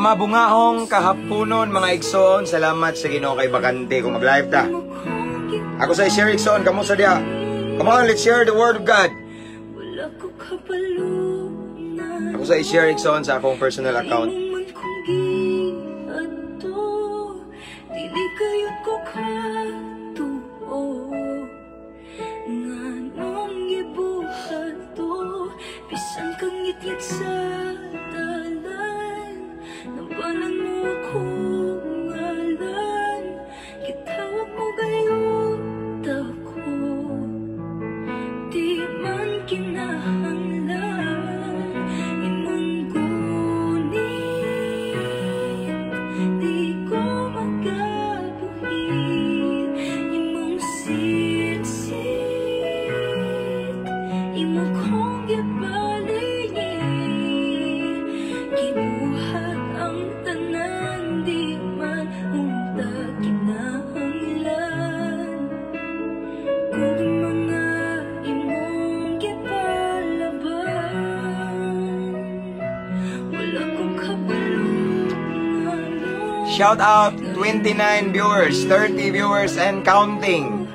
Mabungahong kahaponon mga igsoon. Salamat sa Ginoo kay bakante kung mag-live ta. Ako sa share igsoon, kamo sa dia. Come on, let's share the word of God. Ako sa share igsoon sa akong personal account. Shout out 29 viewers, 30 viewers and counting.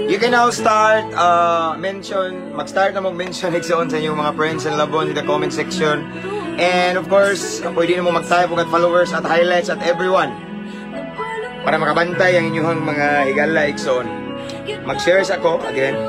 You can now start mag-start na mag-mention igsoon sa inyong mga friends and loved ones in the comment section. And of course, pwede na mo mag-type at followers at highlights at everyone para makabantay ang inyong mga higala igsoon. Mag-share sa ako again.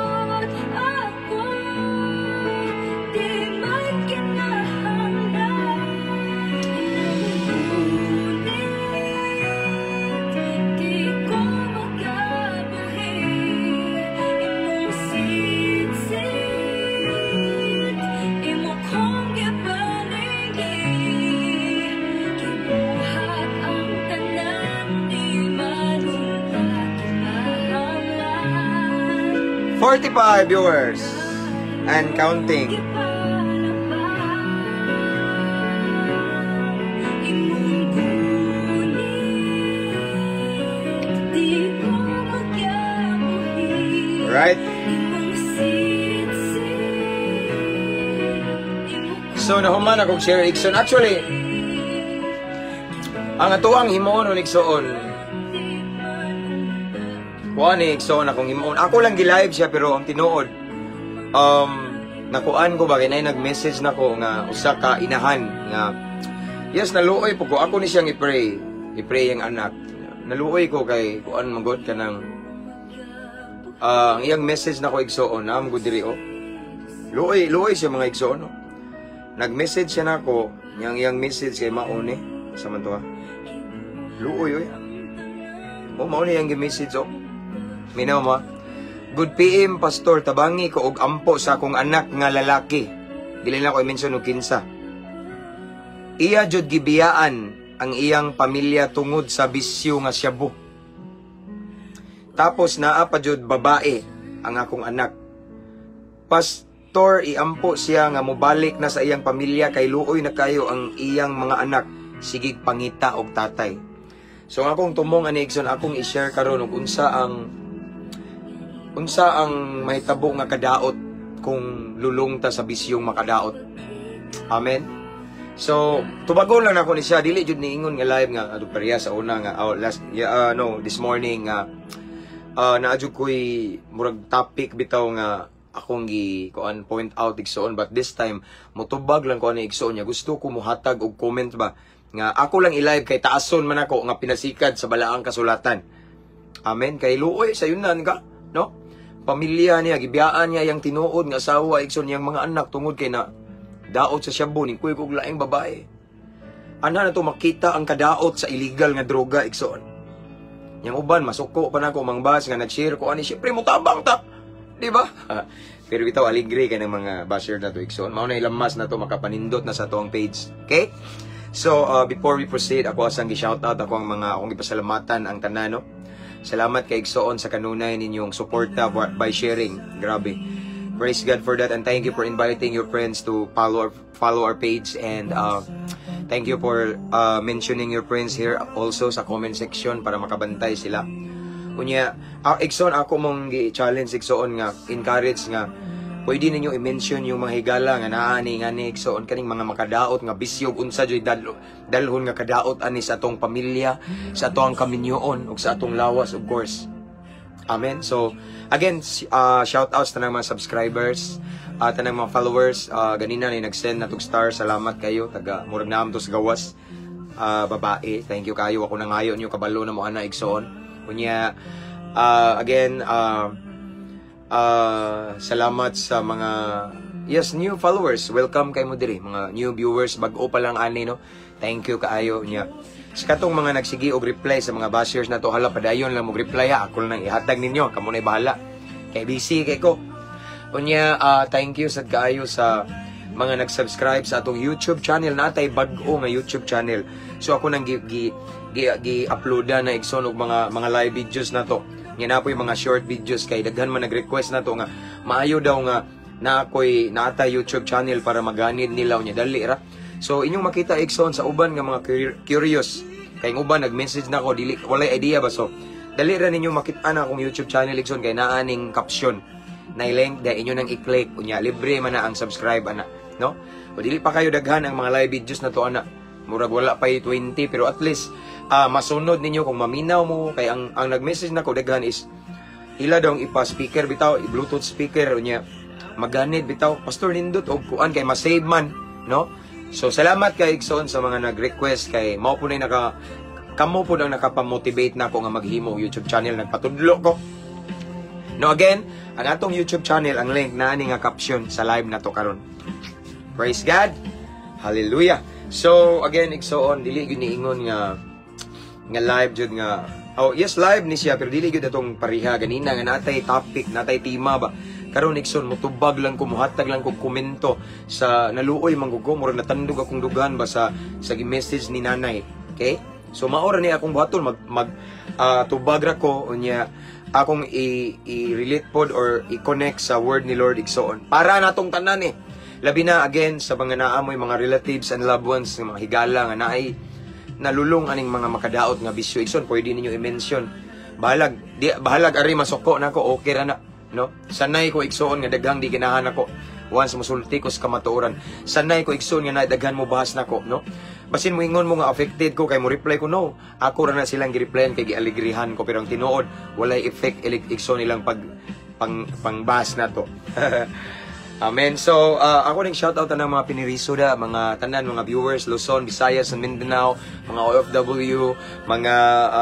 Forty-five viewers and counting. Right? So nahuman akong share igsoon. Actually, ang atuang himuon ng igsoon. Kuan igsoon akong himuon. Ako lang gi-live siya pero ang tinuod nakuan ko ba kay nay nag-message nako nga usa ka inahan nga yes naluoy po ko ako ni siyang i-pray ang anak. Naluoy ko kay kuan magod ka nang ang iyang message nako igsoon na mo diri o. Luoy siya mga igsoon. No? Nag-message siya nako yang iyang message kay mauni sa man to. Luoy oy. O mauni yang gi-message o. Minaw mo, good PM, Pastor, tabangi ko og ampo sa akong anak nga lalaki. Dili na ko i-mention og kinsa. Iya jud gibiyaan ang iyang pamilya tungod sa bisyo nga shabu. Tapos naa pa jud babae ang akong anak. Pastor, iampo siya nga mobalik na sa iyang pamilya kay luoy na kayo ang iyang mga anak. Sigig pangita og tatay. So akong tumong ani igsoon akong i-share karon og unsa ang mahitabo nga kadaot kung lulong ta sa bisyong makadaot. Amen. So tubagon lang ako ni siya dili jud niingon nga live nga adto pareha sa una nga this morning nga naadyo ko'y murag topic bitaw nga akong kuan point out igsoon, but this time motubag lang ko ani igsoon niya. Gusto ko muhatag og comment ba nga ako lang i-live kay taason man ako nga pinasikad sa balaang kasulatan. Amen. Kay luoy sa yunan ka, no? Pamilya niya, gibiyaan niya yang tinuod nga asawa, igsoon niyang mga anak tungod kay na daot sa shabu ning kuy kog laing babae. Ana na to makita ang kadaot sa illegal nga droga igsoon. Yang uban masuko pa nako mangbas nga nag-share ko ani syempre mutabang ta, di ba? Pero bitaw aligre kay ng mga basher na to igsoon. Mao na ilamas na to makapanindot na sa to ang page. Okay? So before we proceed, ako asang gi-shoutout ako ang mga akong ipasalamatan ang tanan, no? Salamat kay igsoon sa kanunay ninyong suporta by sharing. Grabe. Praise God for that, and thank you for inviting your friends to follow our page, and thank you for mentioning your friends here also sa comment section para makabantay sila. Kunya igsoon ako mong gi-challenge igsoon nga encourage nga pwede ninyo i-mention yung mga higala nga naani nga ni igsoon kaning mga makadaot nga bisyo unsa joy dalhon nga kadaot ani sa atong pamilya, sa atong kaminyoon ug sa atong lawas of course. Amen. So again, shout outs tanang mga subscribers, tanang mga followers, ganina ni nag-send na tog star, salamat kayo taga murag naam to sa gawas. Babae, thank you kayo, ako nangayo niyo kabalo na mo ana igsoon. Kunya again, salamat sa mga new followers. Welcome kay mo diri, mga new viewers, bag-o pa lang ani no. Thank you kaayo niya. Sa katong mga nagsigi og reply sa mga bashers na to, hala padayon lang mo reply ako lang ihatag ninyo, kamo na bahala. Kay busy kay ko. Unya thank you sad kaayo sa mga nag-subscribe sa atong YouTube channel, natay bag-o nga YouTube channel. So ako nang gi-uploada na igsoon og mga live videos na to. Nga na po yung mga short videos kay daghan man nag-request na to nga maayo daw nga na ako'y naata YouTube channel para maganid nila unya dali ra. So inyong makita igsoon sa uban nga mga curious kay uban nag-message na ako dili walay idea ba, so dali ra ninyo makita na akong YouTube channel igsoon kay naaning caption na link da inyo nang i-click unya libre man na ang subscribe ana no. O dili pa kayo daghan ang mga live videos na to ana, murag wala pa 20 pero at least masunod ninyo kung maminaw mo kay ang nag-message na ko daghan is ila daw ipa-speaker bitaw, i-bluetooth speaker unya maganid bitaw pastor nindot og kuan kay ma-save man no. So salamat kay igsoon sa mga nag-request kay mao po na kamo po nang nakapamotivate na ako nga maghimo YouTube channel, nagpatudlo ko no. Again, ang atong YouTube channel, ang link na ani nga caption sa live na to karon. Praise God, hallelujah. So again igsoon dili gyud niingon nga live jud nga yes live ni siya pero dili gyud atong pareha ganina nga natay topic, natay tema ba. Karon igsoon motubag lang ko, muhatag lang ko komento sa naluoy manggugo murag natandog akong dugan ba sa gi-message ni nanay. Okay? So maora ni akong buhaton tubag ra ko unya akong i-relate pod or i-connect sa word ni Lord igsoon para natong tanan labi na again sa mga naamoy mga relatives and loved ones ng mga higala nga naay nalulong aning mga makadaot nga bisyo igsoon pwede ninyo i-mention. Bahalag ari masoko nako okay ra na no. Sanay ko igsoon nga daghang di ganahan ako once musulti ko sa kamatuoran. Sanay ko igsoon nga daghan mo bahas nako no. Basin mo ingon mo nga affected ko kay mo reply ko no. Ako ra na silang gi-replyan kay gialigrihan ko pero ang tinuod walay effect igsoon nilang pangbahas na to. Amen. So ako ning shout out ng mga piniriso da, mga tanan mga viewers Luzon, Visayas, and Mindanao, mga OFW, mga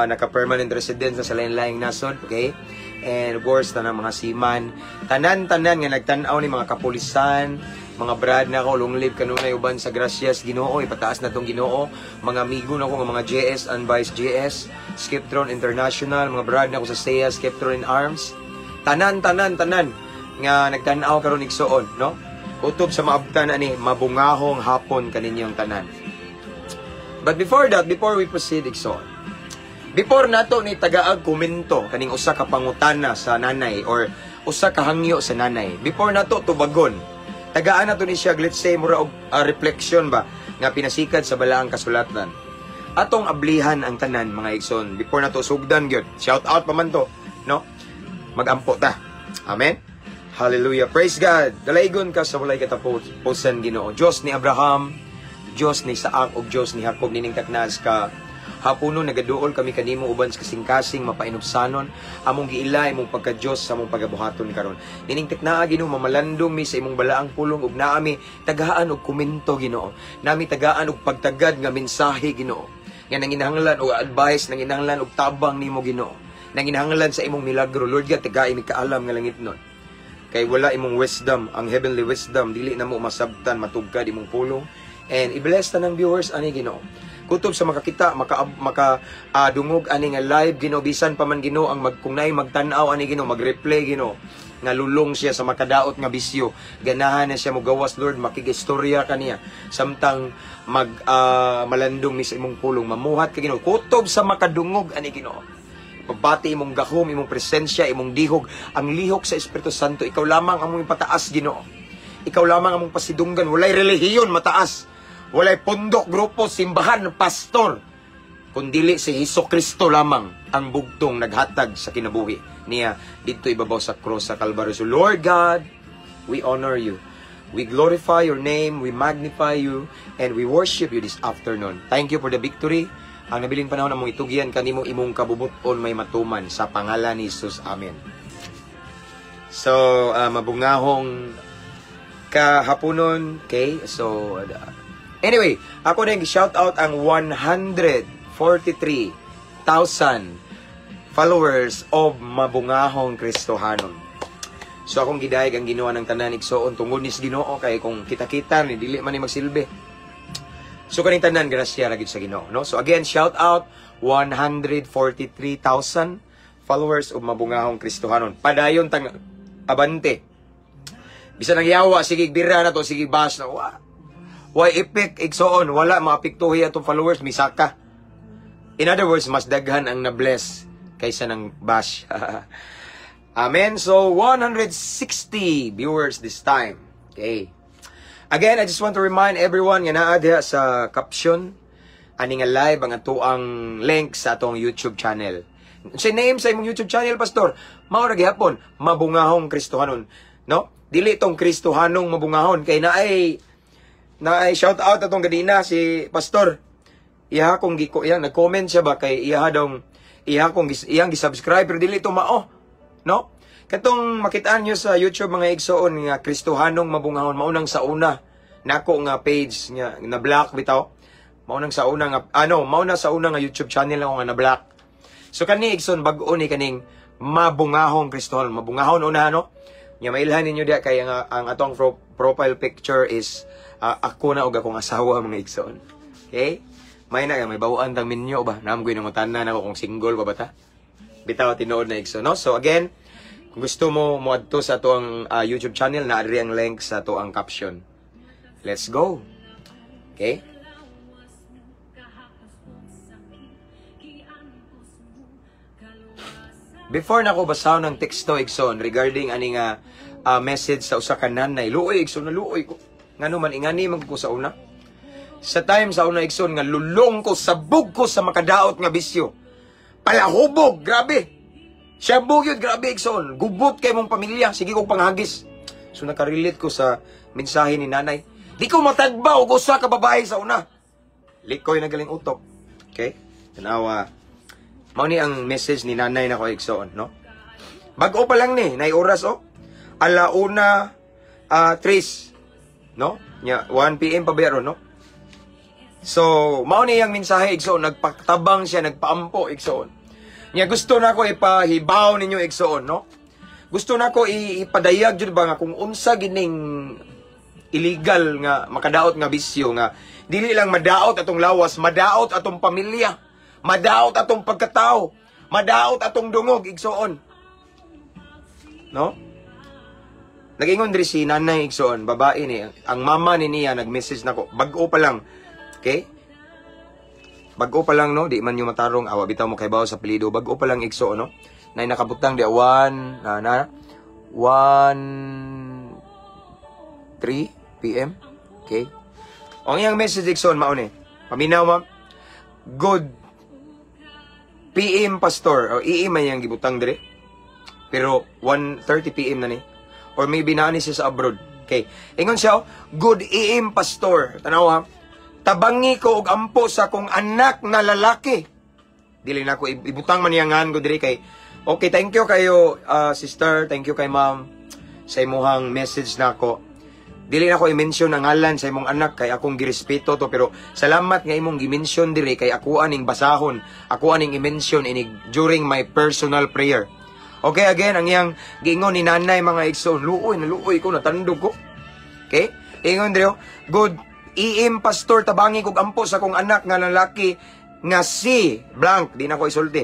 naka-permanent residents sa lain-laing nasod, okay? And of course tanang mga seaman, tanan nga nagtan-aw ni mga kapulisan, mga brad na ko long live kanunay uban sa gracias Ginoo, ipataas na tong Ginoo, mga amigo na ko nga mga JS and Vice JS, Skiptron International, mga brad na ko sa SEA, Skiptron in Arms, tanan nga nagtan-aw karon igsoon no. Utob sa maabtan ani mabungahong hapon kaninyong tanan. But before we proceed igsoon, before nato ni tagaag komento kaning usa ka pangutana sa nanay or usa ka hangyo sa nanay, before nato tubagon tagaan nato ni siya let's say mura og reflection ba nga pinasikat sa balaang kasulatan atong ablihan ang tanan mga igsoon before nato sugdan gyud. Shout out pa man to no, magampo ta. Amen. Hallelujah. Praise God. Dalaygon ka sa walay katapusan Ginoo. Diyos ni Abraham, Diyos ni Isaac ug Diyos ni Jacob nining taknas ka. Hapuno nagaduol kami kanimo uban sa kasing-kasing mapainubsanon among giilay imong pagka-Dios sa among pagabuhaton karon. Nining taknaa Ginoo mamalandong mi sa imong balaang pulong ug naami tagaan og komento Ginoo. Nami tagaan og pagtagad nga mensahe Ginoo. Nga nanginahanglan og advice, nanginahanglan og tabang nimo Ginoo. Nanginahanglan sa imong milagro Lord God tagai mi kaalam nga langit nun. Kay wala imong wisdom, ang heavenly wisdom, dili na mo masabtan, matugkad imong pulong. And i-bless ta ng viewers, ani Ginoo. Kutob sa makakita, dungog ani nga live, Ginoo, bisan pa man Ginoo, ang kung naay magtanaw, ani Ginoo, mag-replay, Ginoo. Nga lulong siya sa makadaot nga bisyo. Ganahan na siya mo gawas, Lord, makigistorya kaniya. Samtang malandong mi sa imong pulong, mamuhat ka Ginoo. Kutob sa makadungog, ani Ginoo. Pabati imong gahom, imong presensya, imong dihog, ang lihok sa Espiritu Santo. Ikaw lamang among pataas, Ginoo. Ikaw lamang among pasidunggan. Walay relihiyon mataas. Walay pundok, grupo, simbahan, pastor. Kundili si Hesukristo lamang ang bugtong naghatag sa kinabuhi niya dito ibabaw sa cross sa Kalbaryo. So Lord God, we honor you. We glorify your name, we magnify you, and we worship you this afternoon. Thank you for the victory. Ang nabiling panahon na mong itugyan, kanimo imong kabubuton may matuman sa pangalan ni Jesus. Amen. So, mabungahong kahaponon. Okay? So, anyway, ako din shout out ang 143,000 followers of Mabungahong Kristohanon. So akong gidayeg ang ginawa ng tanan igsoon tungod ni Ginoo kay kung kita-kita ni dili man ni magsilbi. So kaning tanan grasya ra gid sa Ginoo, no? So again, shout out 143,000 followers of Mabungahong Kristohanon. Padayon tang abante. Bisan nang yawa sige bira na to, sige bas na wa. Why epic igsoon, wala maapektuhi atong followers misaka. In other words, mas daghan ang na-bless kaysa ng bash. Amen. So, 160 viewers this time. Okay. Again, I just want to remind everyone nga naa diha sa caption ani nga live ang atuang link sa atong YouTube channel. Sa name sa imong YouTube channel, Pastor, mao ra gihapon, Mabungahong Kristohanon, no? Dili tong Kristohanong Mabungahon kay naay shout out atong gadina si Pastor. Iha kong iyang nag-comment siya ba kay iyang gi-subscribe pero dili to mao. No? Katong makitaan nyo sa YouTube mga igsoon nga Kristohanong Mabungahon, maunang sa una nako nga page nga na black bitaw. Maunang sa una nga mauna sa una nga YouTube channel ako nga na black. So kani igsoon bag-o ni kaning Mabungahong Kristohanon. Mabungahon una no. Nya mailhan ninyo dia kay ang atong profile picture is ako na ug akong asawa mga igsoon. Okay? May bawaan tang minyo ba? Namgoy nang utanan ako kung single pa bata. Bitaw tinuod na igsoon, no? So again, kung gusto mo adto sa ato ang YouTube channel, naari ang link sa ato ang caption. Let's go. Okay? Before na ko basaw ng teksto igsoon regarding ani nga message sa usa ka nanay, luoy igsoon na luoy ko. Ngano man ingani man ko sa una. Sa time sa una igsoon nga lulong ko, sabog ko sa makadaot nga bisyo. Palahubog, grabe. Siya bugyod, grabe, igsoon. Gubot kay mong pamilya, sige kong panghagis. So, nakarelate ko sa mensahe ni nanay. Di ko matagbaw, gusto ka babae sa una. Likoy na galing utok. Okay? Tanawa. Mao ni ang message ni nanay na ko, igsoon, no? Bago pa lang ni, nay oras, oh. Alauna, 3, no? 1 PM pa ba no? So, mao ni ang mensahe, igsoon. Nagpatabang siya, nagpaampo, igsoon. Nya gusto na ko ipahibaw ninyo igsoon, no? Gusto na ko ipadayag jud ba nga kung unsa gining illegal nga makadaot nga bisyo nga dili lang madaot atong lawas, madaot atong pamilya, madaot atong pagkatao, madaot atong dungog igsoon. No? Nagingon diri si nanay igsoon, babae ni, ang mama ni niya nag-message nako, bag-o pa lang. Okay? Bago pa lang, no? Di man yung matarong, awa, bitaw mo kay bawo sa pilido. Bago pa lang igso, no? Na nakabutang di 3 PM. Okay? O ang message igsoon, maune. Paminaw, ma'am. Good PM, Pastor. O man yung gibutang dire. Pero 1:30 PM na ni. Or maybe na ni siya sa abroad. Okay. Ingon siya, good AM, Pastor. Tanaw, ha? Tabangi ko og ampo sa kong anak na lalaki. Dili na ko ibutang man yangan ko diri kay. Okay, thank you kayo sister, thank you kay ma'am sa imong message nako. Dili na ko i-mention ang ngalan sa imong anak kay akong girespeto to, pero salamat nga imong gi-mention diri kay ako aning basahon, ako aning i-mention inig during my personal prayer. Okay, again ang iyang giingon ni nanay mga igsoon, luoy ko natandog ko. Okay? Ingon diri, good PM Pastor, tabangi kog ampo sa kong anak nga lalaki nga si blank, di na ko isulti.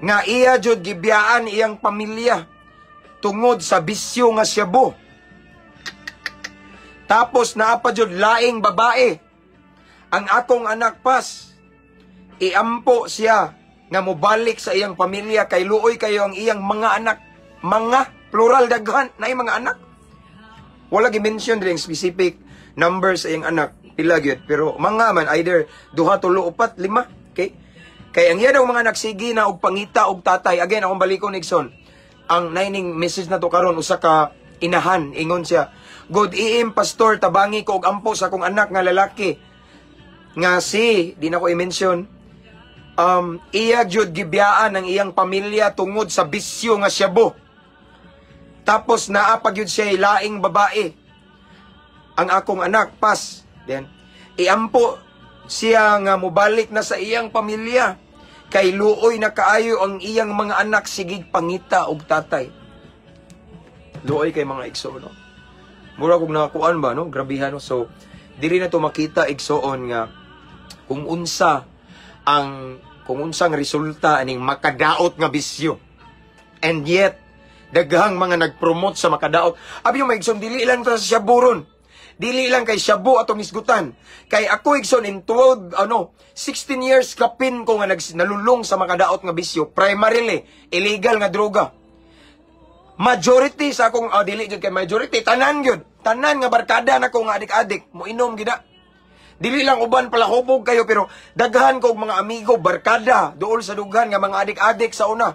Nga iya jud gibiyaan iyang pamilya tungod sa bisyo nga shabu. Tapos naapa jud laing babae. Ang akong anak pas iampo siya nga mobalik sa iyang pamilya kay luoy kayo ang iyang mga anak. Mga plural daghan na mga anak. Wala gi-mention din specific numbers sa iyang anak, pila gyud, pero mga man either 2, 3, 4, 5, okay? Kay ang iya daw mga nagsigi na og pangita og tatay. Again, akong balikon Nixon. Ang naining message na to karon usa ka inahan, ingon siya, "Good iim, pastor, tabangi ko og ampo sa akong anak nga lalaki." Nga si, di na ko i-mention, iya jud gibiyaan ang iyang pamilya tungod sa bisyo nga shabu. Tapos naapag yun siya laing babae. Ang akong anak, pas. Then, iampo siya nga mubalik na sa iyang pamilya. Kay luoy na kaayo ang iyang mga anak sigig pangita og tatay. Luoy kay mga igsoon, no? Mura kog nakakuan ba, no? Grabihan, no? So, dili na to makita igsoon nga kung unsang resulta aning makadaot nga bisyo. And yet, daghang mga nagpromote sa makadaot. Abi yung maigsoon, dili lang ta sa shaburon. Dili lang kay shabu atong isgutan. Kay ako igsoon in 16 years kapin ko nga nalulong sa makadaot nga bisyo. Primarily, illegal nga droga. Majority sa akong, dili jud kay majority, tanan yun. Tanan nga barkada na ko nga adik-adik. Muinom gina. Dili lang uban pala hubog kayo, pero daghan ko mga amigo, barkada, dool sa dughan nga mga adik-adik sa una.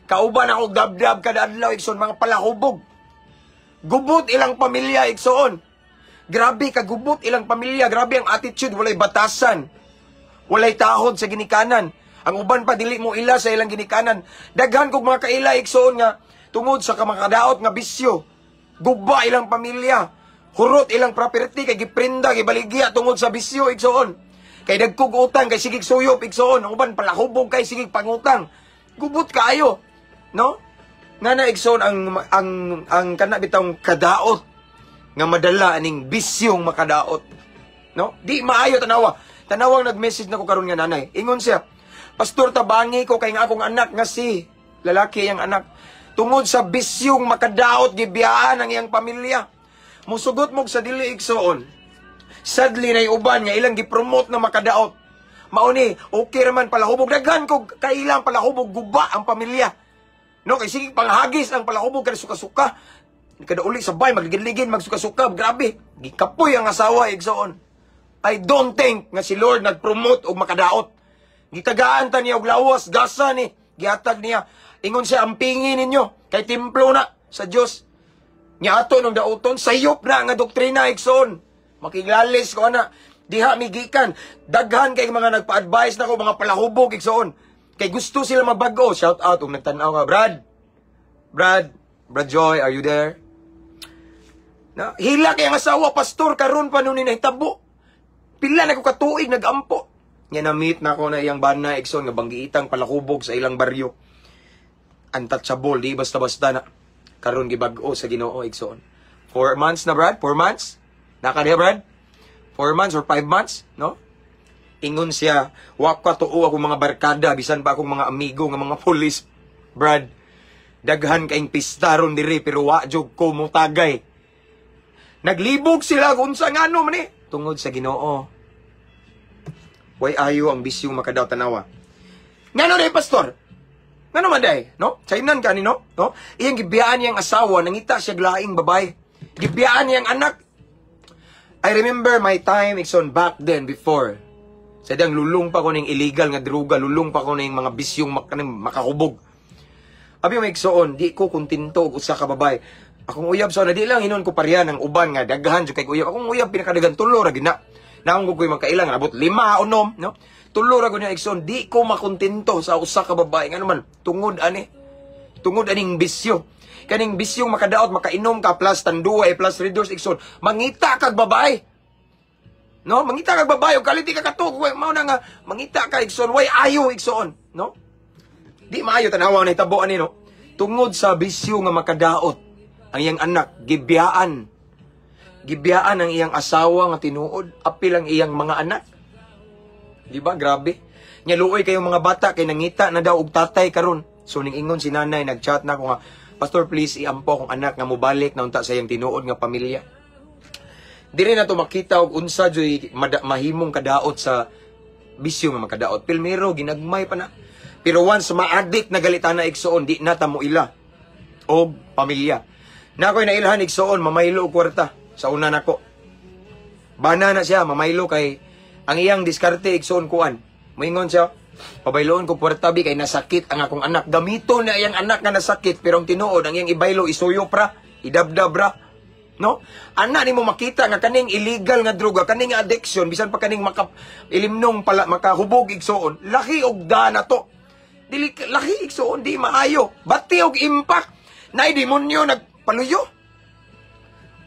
Kauban ako dab-dab kada adlaw igsoon mga palahubog. Gubot ilang pamilya igsoon. Grabe kagubot ilang pamilya, grabe ang attitude, walay batasan. Walay tahod sa ginikanan. Ang uban pa dili mo ila sa ilang ginikanan. Daghan kog mga kaila igsoon nga tungod sa kamakadaot nga bisyo. Guba ilang pamilya. Hurot ilang property kay giprinda gibaligya tungod sa bisyo igsoon. Kay dagkog utang kay sigig suyop igsoon. Ang uban palahubog kay sigig pangutang. Gubot kaayo. No? Nga na igsoon ang kana bitong kadaot nga madala aning bisyong makadaot. No? Di maayo tanawa. Tanawang nag-message na ko karon nga nanay. Ingon siya, "Pastor, tabangi ko kay nga akong anak nga si lalaki yang anak. Tungod sa bisyong makadaot gibiyaan ang iyang pamilya. Musugot mo sa dili igsoon. Sadly na uban nga ilang gipromote na makadaot. Mauni, okay raman palahubog. Daghan ko kailang palahubog guba ang pamilya. No, kay sige panghagis ang palahubog kada suka-suka. Kada uli sabay magligid-ligid magsuka-suka, grabe. Gikapoy ang asawa igsoon. I don't think nga si Lord nagpromote og makadaot. Gitagaan ta niya og lawas, gasa ni, gihatag niya. Ingon siya ampingi ninyo kay templo na sa Dios. Nya ato nung dauton sayop na nga doktrina igsoon. Makiglalis ko ana. Diha migikan. Daghan kay mga nagpa-advise nako mga palahubog igsoon. Kay gusto sila mabago. Shout out kung nagtanaw ka. Brad Joy, are you there? Na, hila kay ang asawa, pastor, karon pa nun nahitabo. Pila na ko katuig, nagampo. Nga na-meet na ako na iyang bana, Exxon, nga banggiitang palahubog sa ilang baryo. Untouchable, di basta-basta na. Karon gibag-o sa Ginoo, Exxon. 4 months na, Brad? 4 months? Naka niya, Brad? 4 months or 5 months, no? Ingon siya, wak ka tuo akong mga barkada, bisan pa akong mga amigo, nga mga polis. Brad, daghan kaing pistaron diri, pero wajog ko mo tagay. Naglibog sila kung sa ngano man eh. Tungod sa Ginoo. Way ayo ang bisyong makadaw tanawa. Ngano day, pastor? Ngano man day, no? Chainan ka ni, no? Iyang gibiyaan niyang asawa, nangita siya glaing babae. Gibiyaan niyang anak. I remember my time, Exxon, back then, before. Sadang lulong pa ko ng illegal nga droga, lulong pa ko ng mga bisyong makahubog. Abi may Exxon, di ko kuntinto og usa ka babae. Akong uyab so na di lang hinon ko pariyan ang uban nga daghan jud kay uyab. Akong uyab pinakadagan tulo ra gina. Naong ko magkailang abot 5 unom, no? Tulo ra gud ni Exxon, di ko makuntinto sa usa ka babae nga naman tungod ani. Tungod aning bisyo. Kaning bisyong makadaot makainom ka plus tanduwa plus reduce Exxon. Mangita kag babae. No, mangita kag babae, kaliti ka katog, mao na nga mangita ka Exxon, way ayo Exxon, no? Di maayo tanawa na hitabo ani, no? Tungod sa bisyo nga makadaot ang iyang anak gibiyaan. Gibiyaan ang iyang asawa nga tinuod, apil ang iyang mga anak. Di ba grabe? Nya luoy kayong mga bata kay nangita na daw og tatay karon. So ning ingon si nanay nagchat na ko nga, "Pastor, please iampo akong anak nga mobalik na unta sa iyang tinuod nga pamilya." Diri na to makita og unsa joy mahimong kadaot sa bisyo nga makadaot. Pilmero ginagmay pa na. Pero once ma-addict na galitan na Exxon, di na ta mo ila og pamilya. Na ako'y nailhan Exxon, mamaylo og kwarta sa una nako. Bana na siya, mamaylo kay ang iyang diskarte Exxon kuan. Moingon siya, "Pabayloon ko kwarta bi kay nasakit ang akong anak." Gamito na iyang anak nga nasakit, pero ang tinuod ang iyang ibaylo isuyo pra, Idabdab ra. No? Ana nimo makita nga kaning illegal nga droga, kaning addiction, bisan pa kaning ilimnong pala makahubog igsoon, laki og dana to. Dili laki igsoon di maayo. Bati og impact. Nay demonyo nagpaluyo.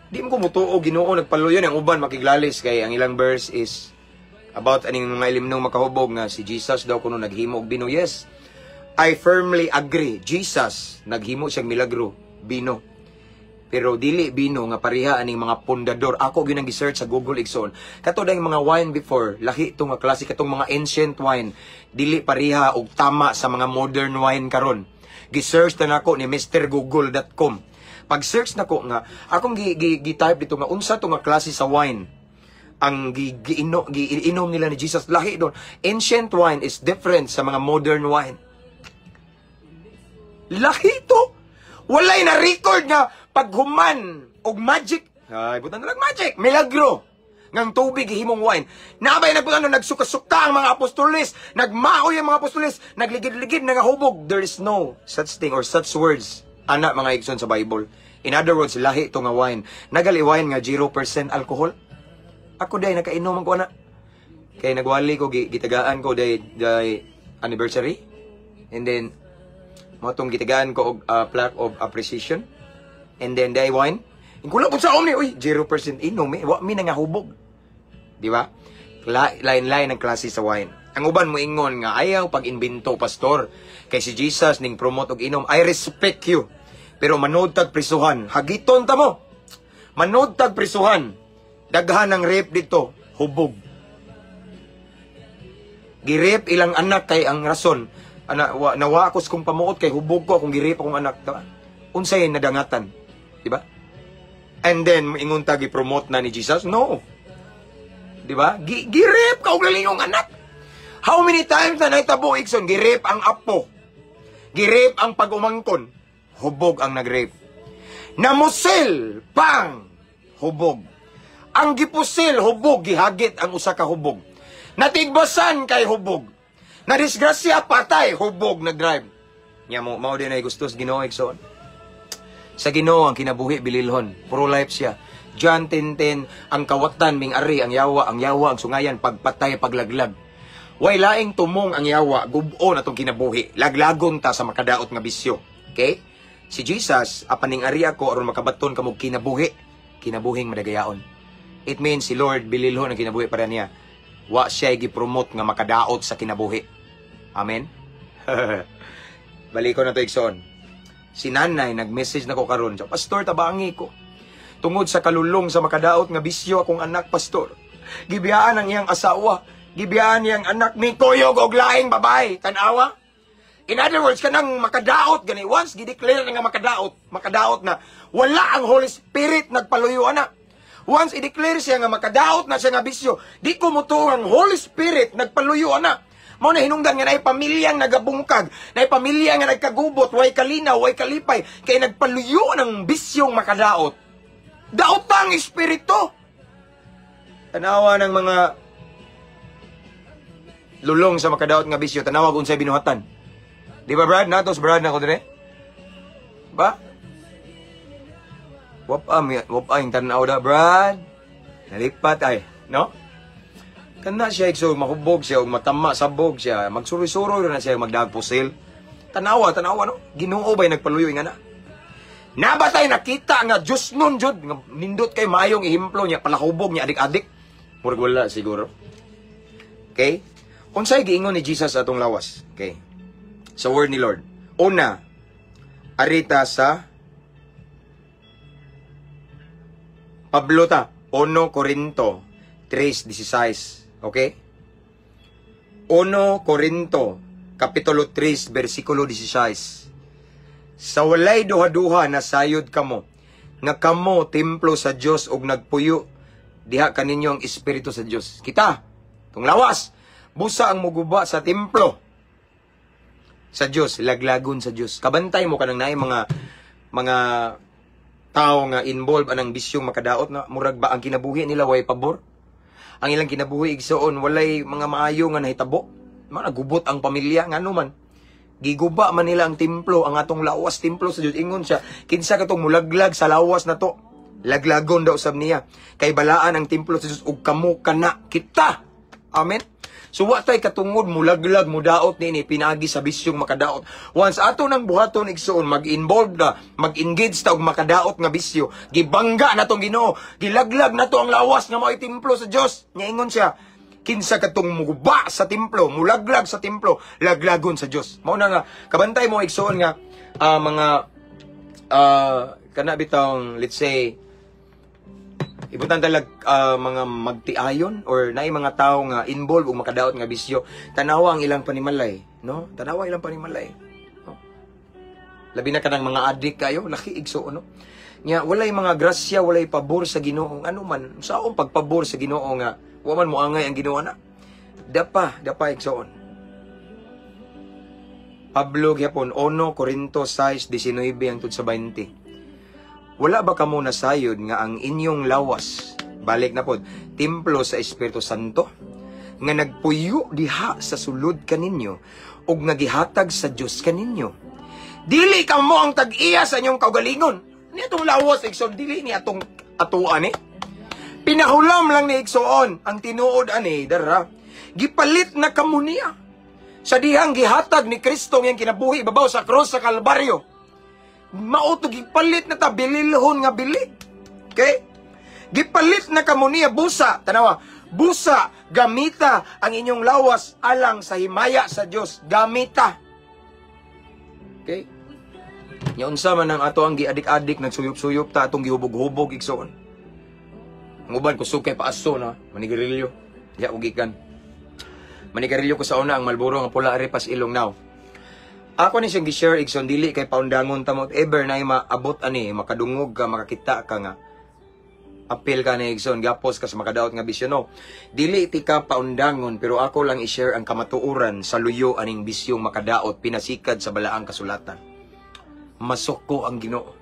Di mo kumutuo Ginoo nagpaluyo ang uban makiglalis kay ang ilang verse is about aning mga ilimnong makahubog nga si Jesus daw kuno naghimo og bino. Yes. I firmly agree. Jesus naghimo siyang milagro, bino. Pero dili bino nga pareha aning mga pundador. Ako gyud nang gi-search sa Google igsoon. Kato dayong mga wine before, lahi to nga klase katong mga ancient wine, dili pareha og tama sa mga modern wine karon. Gi-search na nako ni mrgoogle.com. Pag search nako nga akong gi-type dito nga unsa to nga klase sa wine ang giinom nila ni Jesus, lahi doon. Ancient wine is different sa mga modern wine. Lahi to. Walay na record nga paghuman og magic. Ay, butan na lang magic. Milagro. Ngang tubig himong wine. Nabay nagputan nagsuka-suka ang mga apostoles. Nagmaoy ang mga apostoles. Nagligid-ligid nga hubog. There is no such thing or such words. Ana mga igsoon sa Bible. In other words, lahi to nga wine. Nagali wine nga 0% alcohol. Ako day nakainom ko ana. Kay nagwali ko gitagaan ko day anniversary. And then motong gitagaan ko og plaque of appreciation. And then day wine. Ingkula po sa omni, uy, 0% inom eh. Wa mi nangahubog. Di ba? Lain-lain ang klase sa wine. Ang uban mo ingon nga ayaw pag-imbento pastor. Kay si Jesus ning promote og inom. I respect you. Pero manood tag prisuhan. Hagiton ta mo. Manood tag prisuhan. Daghan ang rape dito. Hubog. Girip ilang anak kay ang rason. Nawa ako kung pamuot kay hubog ko akong girip akong anak. Unsay nadangatan. Diba? And then, ingon ta gi-promote na ni Jesus? No. Diba? Girip ka og lalingong anak. How many times na naitabo, Ikson? Girip ang apo. Girip ang pag-umangkon. Hubog ang nag-rape. Namusil, pang, hubog. Ang gipusil, hubog, gihagit ang usa ka hubog. Natigbasan kay hubog. Nadisgrasya, patay, hubog, nag-drive. Nya mo, mao din ay gustos Ginoo, Ikson. Sa Ginoo ang kinabuhi bililhon, pro-life siya. John 10:10, ang kawatan ming ari, ang yawa, ang sungayan, pagpatay, paglaglag. Way laing tumong ang yawa, gubon atong kinabuhi. Laglagon ta sa makadaot nga bisyo. Okay? Si Jesus, apaning ari ako aron makabaton kamog kinabuhi, kinabuhing madagayaon. It means si Lord bililhon ang kinabuhi para niya. Wa siya gi-promote nga makadaot sa kinabuhi. Amen. Balik ko na to Ikson. Si nanay, nag-message na ko karon. Pastor, tabangi ko. Tungod sa kalulong sa makadaot nga bisyo akong anak, pastor. Gibiyaan ang iyang asawa. Gibiyaan niyang anak ni Koyog og laing babae. Tanawa? In other words, kanang makadaot gani. Once gideclare nga makadaot na wala ang Holy Spirit nagpaluyo anak. Once i-declare siya nga makadaot na siya nga bisyo, di ko mutuo ang Holy Spirit nagpaluyo anak. Mao na hinungdan nga naay pamilyang nagabungkag, naay pamilya nga nagkagubot, way kalinaw, way kalipay, kay nagpaluyo ng bisyong makadaot. Daotang espiritu. Tanawa ng mga lulong sa makadaot nga bisyo, tanawa kung sa'y binuhatan. Di ba Brad? Natos Brad na ko dire? Ba? Wap yung tanaw da Brad. Nalipat ay, no? Kana siya ikso mahubog siya og matama sabog siya, magsuroy-suroy na siya magdagpusil. Tanawa no. Ginoo bay nagpaluyo nga na. Nabatay nakita nga Diyos nun jud nga nindot kay maayong ihimplo niya palahubog niya adik-adik. Murag wala siguro. Okay? Unsay giingon ni Jesus atong lawas? Okay. Sa word ni Lord. Una, arita sa Pablo ta, 1 Corinto 3:16. Okay? 1 Corinto, Kapitulo 3, versikulo 16. Sa walay duha-duha nasayod kamo, nga kamo templo sa Dios ug nagpuyo diha kaninyo ang espiritu sa Dios. Kita, tong lawas, busa ang muguba sa templo sa Dios, laglagon sa Dios. Kabantay mo kanang naay mga tao nga involved anang bisyong makadaot na murag ba ang kinabuhi nila way pabor? Ang ilang kinabuhi igsoon walay mga maayo nga nahitabo. Nagubot ang pamilya ngano man. Giguba man nila ang templo, ang atong lawas templo sa Dios. Ingon siya, kinsa katong mulaglag sa lawas na to? Laglagon daw sab niya. Kay balaan ang templo sa Dios ug kamo kana kita. Amen. So wa tay katungod mulaglag mudaot ni pinagi sa bisyong makadaot. Once ato nang buhaton igsoon mag-involve na, mag-engage ta og makadaot nga bisyo, gibangga na tong Ginoo, gilaglag na to ang lawas nga mao'y templo sa Dios. Nya ingon siya, kinsa katong muguba sa templo, mulaglag sa templo, laglagon sa Dios. Mao na nga kabantay mo igsoon nga mga kana bitong let's say ibutan talag mga magtiayon or naay mga tao nga involved og makadaot nga bisyo, tanawa ang ilang panimalay, no? Tanawa ilang panimalay. No? Labi na kanang mga adik kayo, laki igsoon, no? Nya walay mga grasya, walay pabor sa Ginoo, ano man saong pagpabor sa Ginoo nga wa man moangay ang Ginoo na. Dapa igsoon. Pablo gyapon 1 Corinto 6:19 hangtod sa 20. Wala ba kamo nasayod nga ang inyong lawas, balik na pod, templo sa Espiritu Santo, nga nagpuyo diha sa sulod kaninyo, ug nga gihatag sa Dios kaninyo. Dili kamo ang tag-iya sa inyong kaugalingon. Ni atong lawas, igsoon, dili ni atong atuan eh. Pinahulam lang ni igsoon, ang tinuod ani, dara, gipalit na kamo niya. Sa dihang gihatag ni Kristo ngayong kinabuhi, babaw sa cross sa Kalbaryo. Mautog gipalit na ta bililhon nga bili. Okay? Gipalit na kamo niya busa, tanawa, busa gamita ang inyong lawas alang sa himaya sa Dios, gamita. Okay? Nya unsa man ang ato ang giadik-adik nagsuyop-suyop ta atong gihubog-hubog igsoon. Ang uban ko sukay paaso na manigarilyo. Ya ugikan. Manigarilyo ko sa una ang Marlboro nga pula repas ilong now. Ako ni siyang gi-share igsoon dili kay paundangon ta mo ever na maabot ani makadungog ka makakita ka nga apil ka na igsoon gapos ka sa makadaot nga bisyo no. Dili ti ka paundangon pero ako lang i-share ang kamatuoran sa luyo aning bisyong makadaot pinasikad sa balaang kasulatan. Masoko ang Ginoo.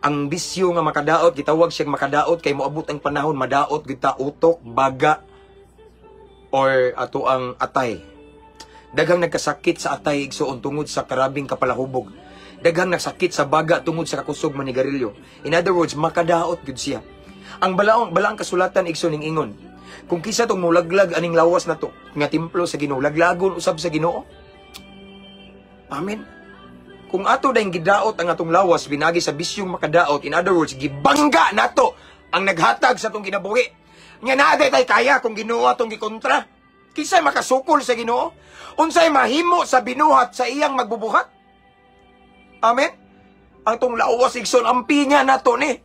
Ang bisyo nga makadaot gitawag siyang makadaot kay moabot ang panahon madaot kita utok, baga or ato ang atay. Daghang nagkasakit sa atay igsoon tungod sa karabing kapalahubog. Daghang nagsakit sa baga tungod sa kakusog manigarilyo. In other words, makadaot gud siya. Ang balaang kasulatan igsoon ning ingon. Kung kisa tong mulaglag aning lawas na to, nga templo sa Ginoo, laglagon usab sa Ginoo. Amen. Kung ato dayong gidaot ang atong lawas binagi sa bisyong makadaot, in other words, gibangga nato ang naghatag sa atong kinabuhi. Nga naa tay kaya kung Ginoo atong gikontra. Kisay makasukol sa Ginoo? Unsay mahimo sa binuhat sa iyang magbubuhat? Amen? Ang tong lawas igsoon, ampi niya nato ni.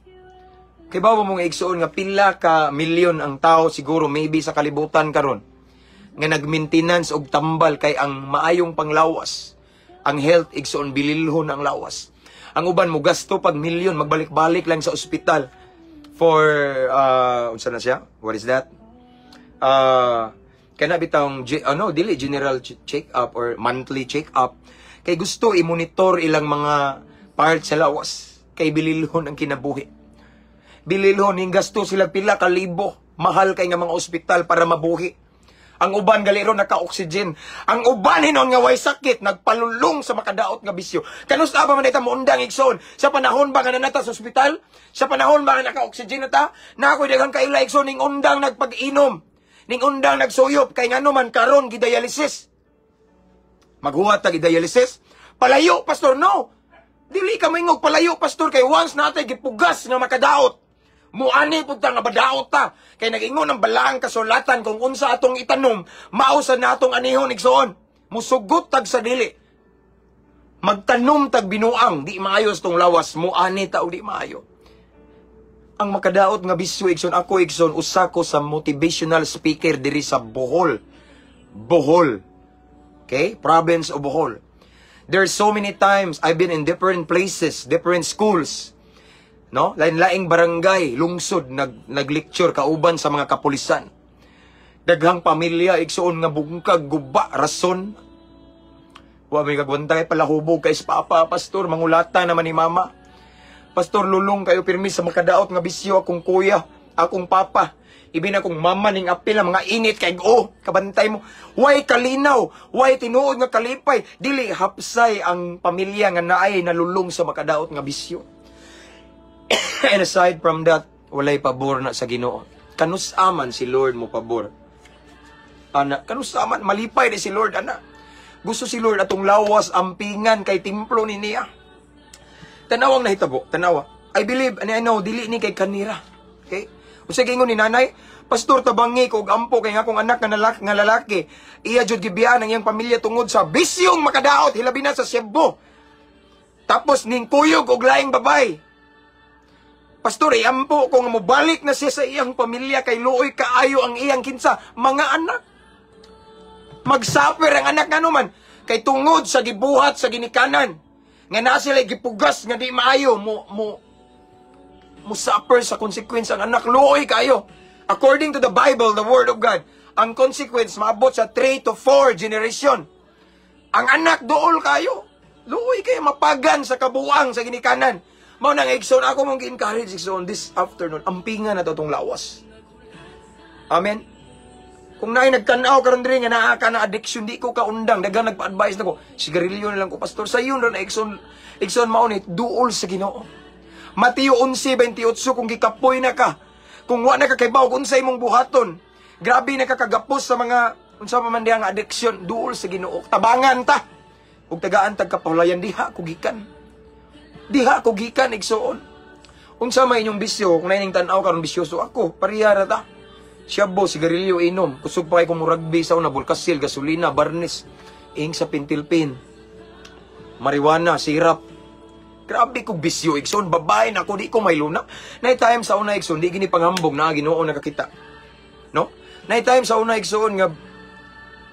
Kay bawa mong igsoon nga pila ka milyon ang tao siguro maybe sa kalibutan karon nga nag-maintenance og tambal kay ang maayong panglawas. Ang health igsoon bililhon ang lawas. Ang uban mo gasto pag milyon magbalik-balik lang sa ospital for unsa na siya? What is that? Kana bitang dili general check-up or monthly check-up kay gusto i-monitor ilang mga parts sa lawas kay bililhon ang kinabuhi. Bililhon ning gasto sila pila ka libo, mahal kay nga mga ospital para mabuhi. Ang uban galiro naka-oxygen. Ang uban hinon nga way sakit nagpalulong sa makadaot nga bisyo. Kanusta ba man ita muundang igsoon? Sa panahon ba nga nanata sa ospital? Sa panahon ba nga naka-oxygen nata? Na ako'y daghang kaila igsoon ning undang nagpag-inom. Ning undang nagsuyop kay ngano man karon gidialysis. Maghuwat ta gidialysis. Palayo pastor no. Dili ka mingog palayo pastor kay once natay gipugas nga makadaot. Muani pud ta nga badaot ta kay nag-ingon ang balaang kasulatan kung unsa atong itanom mao sa natong anihon igsoon. Musugot tag sa dili. Magtanom tag binuang di maayos tong lawas muani ta og di maayo. Ang makadaot nga bisyo igsoon ako igsoon usa ko sa motivational speaker diri sa Bohol. Bohol. Okay? Province of Bohol. There's so many times I've been in different places, different schools. No? Lain-laing barangay, lungsod naglecture kauban sa mga kapulisan. Daghang pamilya igsoon nga bungkag guba rason. Wa may kagwantay palahubog kay papa pastor mangulata naman ni mama. Pastor lulong kayo pirmi sa makadaot nga bisyo akong kuya, akong papa. Ibi na kung mama ning apil ang mga init kay kabantay mo. Way kalinaw, way tinuod nga kalipay, dili hapsay ang pamilya nga naay nalulong sa makadaot nga bisyo. And aside from that, walay pabor na sa Ginoo. Kanusaman si Lord mo pabor. Ana, kanusaman malipay ni si Lord ana. Gusto si Lord atong lawas ampingan kay templo ni niya. Tanawang nahitabo, tanawa. I believe and I know dili ni kay kanira. Okay? Usa gingon ni nanay, pastor tabangi ko og ampo kay nga akong anak nga lalaki. Iya jud gibiyan ang iyang pamilya tungod sa bisyong makadaot hilabi na sa Cebu. Tapos ning kuyog og laing babay. Pastor, ampo ko nga mobalik na siya sa iyang pamilya kay luoy kaayo ang iyang kinsa mga anak. Magsuffer ang anak nga naman kay tungod sa gibuhat sa ginikanan. Nga na sila gipugas nga di maayo mo suffer sa consequence ang anak luoy kayo. According to the Bible, the Word of God, ang consequence maabot sa 3 to 4 generation. Ang anak dool kayo. Luoy kayo mapagan sa kabuang sa ginikanan. Mao nang igsoon ako mong gi-encourage igsoon this afternoon. Ampingan na to tong lawas. Amen. Kung naay nagtanaw karon diri nga naa ka na addiction di ko kaundang daghang nagpa-advise nako. Sigarilyo na lang ko pastor sayon ra na igsoon mao ni duol sa Ginoo. Mateo 11:28 kung gikapoy na ka, kung wa na ka kay bawog unsay imong buhaton. Grabe na kakagapos sa mga unsa man diyang addiction duol sa Ginoo. Tabangan ta. Ug tagaan tag kapahulayan diha ko gikan. Diha ko gikan igsoon. Unsa may inyong bisyo kung naing tan-aw karon bisyoso ako, pareha ra ta. Siyabo, sigarilyo inom, kusog pa kay kung rugby sa una bulkasil, gasolina, barnis, ing sa pintilpin. Marijuana, sirap. Grabe ko bisyo, igsoon, babae na ako, di ko may luna. Night time sa una, igsoon, di gini panghambog na, Ginoo nakakita. No? Night time sa una, igsoon, nga,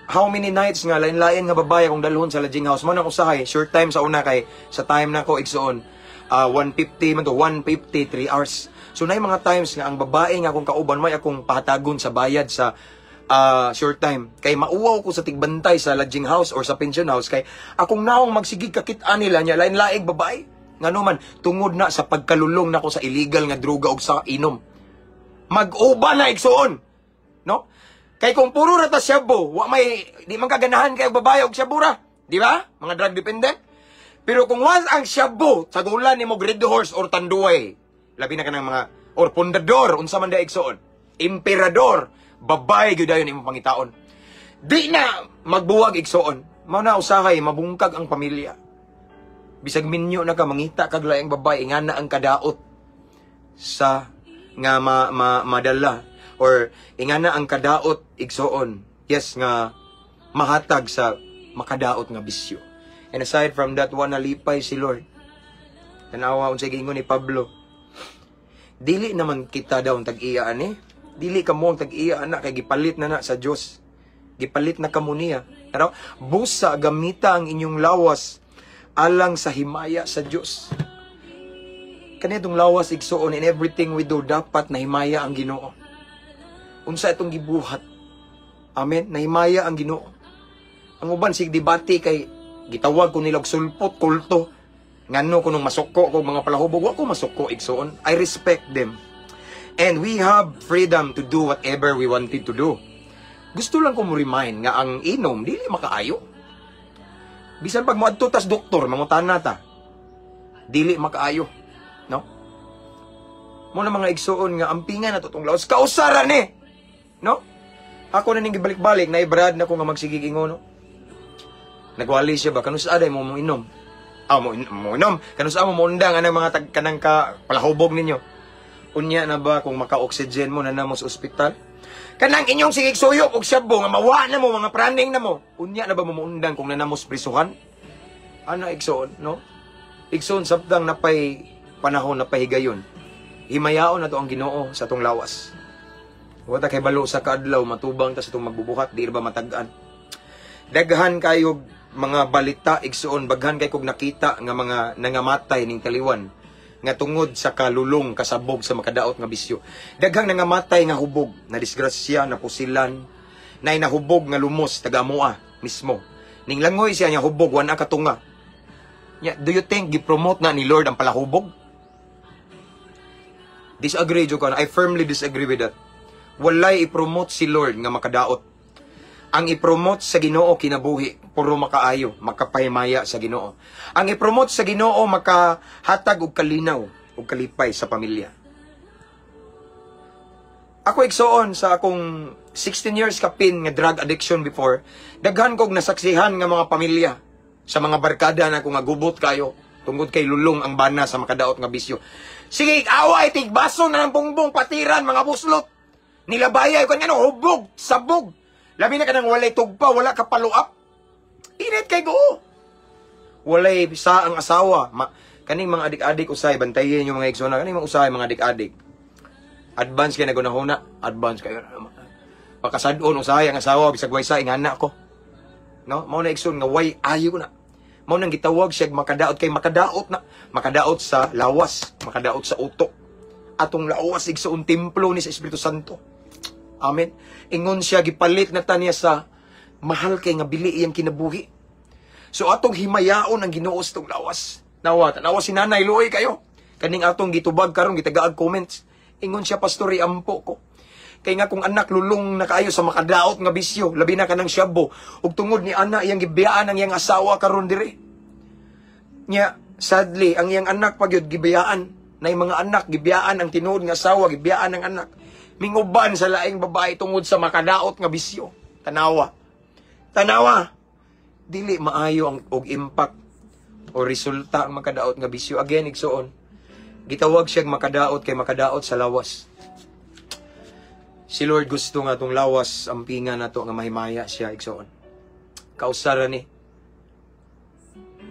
how many nights nga, lain-lain nga babae akong dalhon sa lodging house. Mo na ko sahay, short time sa una kay, sa time na ko, igsoon, 150 man to, 150, 3 hours. So, na mga times nga, ang babae nga akong kauban, may akong pahatagon sa bayad sa short time. Kay mauwaw ko sa tigbantay sa lodging house or sa pension house, kay akong naong magsigig kakit-an nila niya, lain-laing babae. Nga naman, tungod na sa pagkalulong na ko sa illegal nga droga o sa inom. Mag-uba na igsoon. No? Kay kung puro rata siyabo, di man kaganahan kayo babae o siyabura. Di ba? Mga drug dependent. Pero kung once ang siyabo, sagulan ni mo red horse or tanduay, labi na ka ng mga, or pundador, unsa man da igsoon, emperador, babae gyud dayon imong pangitaon. Di na magbuwag igsoon. Mao na usahay mabungkag ang pamilya. Bisag minyo na ka mangita kag laing babae nga na ang kadaot sa nga madala or ingana ang kadaot igsoon. Yes nga mahatag sa makadaot nga bisyo. And aside from that, wa nalipay si Lord. Tanawa unsay gingon ni Pablo. Dili naman kita daw tag-iyaan eh. Dili ka mo ang tag-iya na kay gipalit na sa Dios. Gipalit na kamo niya. Pero busa gamita ang inyong lawas alang sa himaya sa Dios. Kanitong lawas igsuon in everything we do dapat na himaya ang Ginoo. Unsa itong gibuhat. Amen. Na himaya ang Ginoo. Ang uban sig debate kay gitawag ko nila og sulpot kulto. Ngano ko nung masuko ko mga palahubog, wa ko masuko igsuon. I respect them. And we have freedom to do whatever we wanted to do. Gusto lang ko mo remind nga ang inom dili makaayo. Bisan pag moadto tas doktor mangutana ta. Dili makaayo, no? Mo na mga igsuon nga ampingan na totong laos kausaran eh. No? Ako na ning gibalik-balik na ibrad na ko nga magsigig ingon, no? Nagwali siya ba kanus aday mo inom? Mo inom. Kanus mo undang anang mga kanang ka palahubog ninyo. Unya na ba kung maka-oxygen mo na namo sa ospital? Kanang inyong sigig suyok og siyabo nga mawa na mo mga praning na mo. Unya na ba mo undang kung nanamos prisuhan? Ano igsoon, no? Igsoon sabtang napay panahon na pahigayon. Himayaon na to ang Ginoo sa tong lawas. Wata kay balo sa kaadlaw matubang ta sa tong magbubuhat di ba matag-an. Daghan kayo mga balita igsoon baghan kay kog nakita nga mga nangamatay ning taliwan nga tungod sa kalulong kasabog sa makadaot nga bisyo. Daghang nangamatay nga hubog, na disgrasya, na pusilan, na inahubog nga lumos taga-amoa mismo. Ning langoy siya nga hubog wana katunga. Do you think gipromote na ni Lord ang palahubog? Disagree jo ko. I firmly disagree with that. walay i-promote si Lord nga makadaot. Ang i-promote sa Ginoo kinabuhi, puro makaayo, makapahimaya sa Ginoo. Ang i-promote sa Ginoo makahatag og kalinaw ug kalipay sa pamilya. Ako igsoon sa akong 16 years kapin nga drug addiction before, daghan kog nasaksihan nga mga pamilya sa mga barkada na kung gubot kayo tungod kay lulong ang bana sa makadaot nga bisyo. Sige, away tigbaso na ng bongbong patiran mga buslot. Nilabaya ko nga hubog, sabog. Labi na ka nang walay tugpa, wala ka paluap. Init kay go. Walay sa ang asawa. Kaning mga adik-adik usay, bantayin yung mga igsoon. Kaning mga usay, mga adik-adik. Advance kayo na gunahuna. Advance kayo. Pakasadon usay ang asawa, bisag way sa ingana ko. No? Mao na igsoon nga way ayo ko na. Mao nang gitawag siya makadaot kay makadaot na. Makadaot sa lawas, makadaot sa utok. Atong lawas igsoon templo ni sa Espiritu Santo. Amen. Ingon siya gipalit na ta niya sa mahal kay nga bili iyang kinabuhi. So atong himayaon ang Ginoo sa tong lawas. Nawa si Nanay Luoy kayo. Kaning atong gitubag karon gitagaag comments. Ingon siya pastori ampo ko. Kay nga kung anak lulong na kaayo sa makadaot nga bisyo, labi na kanang syabo ug tungod ni ana iyang gibiyaan ang iyang asawa karon dire. Nya sadly ang iyang anak pagyud gibiyaan na mga anak gibiyaan ang tinuod nga asawa gibiyaan ang anak. Minguban sa laing babae tungod sa makadaot nga bisyo. Tanawa. Dili maayo ang og impact o resulta ang makadaot nga bisyo. Again, igsoon. Gitawag siya makadaot kay makadaot sa lawas. Si Lord gusto nga tong lawas, ampingan na to nga mahimaya siya, igsoon. Kausara ni.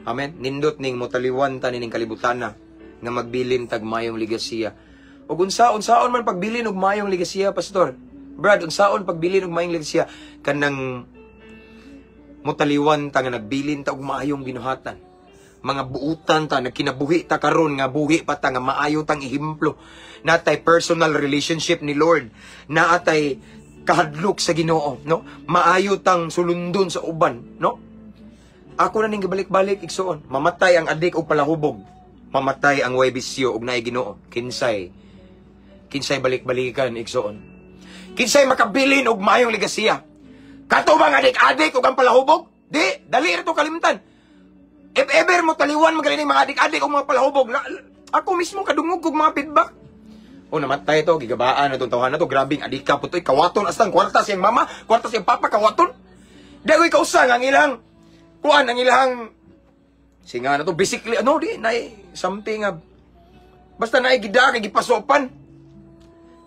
Amen. Nindot ning motaliwan ta ning kalibutan na nga magbilin tag mayong ligasiya. Ug unsaon man pagbilin og mayong ligasiya, pastor. Brad, unsaon pagbilin og mayong ligasiya kanang motaliwan ta nga nagbilin ta og maayong binuhatan. Mga buutan ta nagkinabuhi ta karon nga buhi pa ta nga maayo tang ihimplo. Natay personal relationship ni Lord, naatay kahadlok sa Ginoo, no? Maayo tang sulundon sa uban, no? Ako na ning gibalik-balik igsoon, mamatay ang adik og palahubog. Mamatay ang way bisyo og naay Ginoo. Kinsay balik-balikan igsoon. Kinsay makabilin og maayong ligasiya. Kato bang adik-adik ug ang palahubog? Di, dali ra to kalimtan. If ever mo taliwan magaling mga adik-adik o mga palahubog, ako mismo kadungog kog mga feedback. O namatay to, gigabaan na itong tawahan na to, grabing adika po to, kawaton, astang kwartas yung mama, kwartas yung papa, kawaton. Dahil kausang ang ilang, kuan, ang ilang, singa na to, basically, ano di, something, basta gida, gipasopan.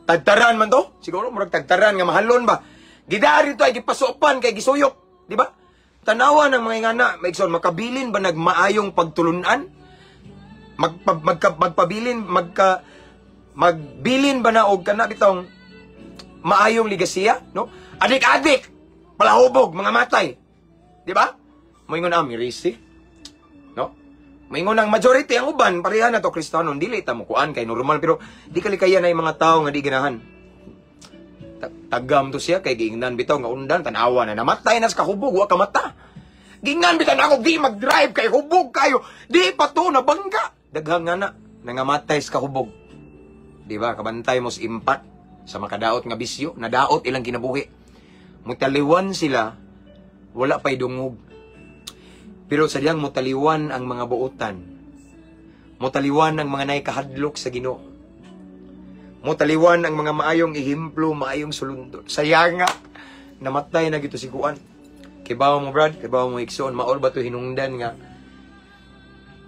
Tagtaran man to, siguro, murag tagtaran nga mahalon ba. Gida rito ay gipasopan, kay gisuyok, di ba? Tanawa ng mga ingana, maigsoon, makabilin ba nagmaayong pagtulunan? Magbilin ba na og kana bitong maayong ligasiya, no? Adik-adik, palahubog, mga matay. Di ba? Moingon mirisi, no? Moingon ang majority ang uban pareha na to Kristiyano, dili ta mo kuan kay normal pero di kalikaya na yung mga tao nga di ganahan. Tagam to siya kay giingnan bitaw nga undan tanawa na namatay na sa kahubog wa ka mata. Giingnan bitan ako di mag-drive kay hubog kayo. Di pa to nabangga. Daghang nga na nangamatay sa kahubog. Di ba? Kabantay mo sa impact sa makadaot nga bisyo, nadaot ilang kinabuhi. Mutaliwan sila, wala pa'y dungog. Pero sadyang mutaliwan ang mga buotan. Mutaliwan ang mga naikahadlok sa Ginoo. Mutaliwan ang mga maayong ihimplo, maayong sulundon. Sayang nga, namatay na gito si Kuan. Kibaw mo, Brad, kibaw mo, Ikson, maol ba to hinungdan nga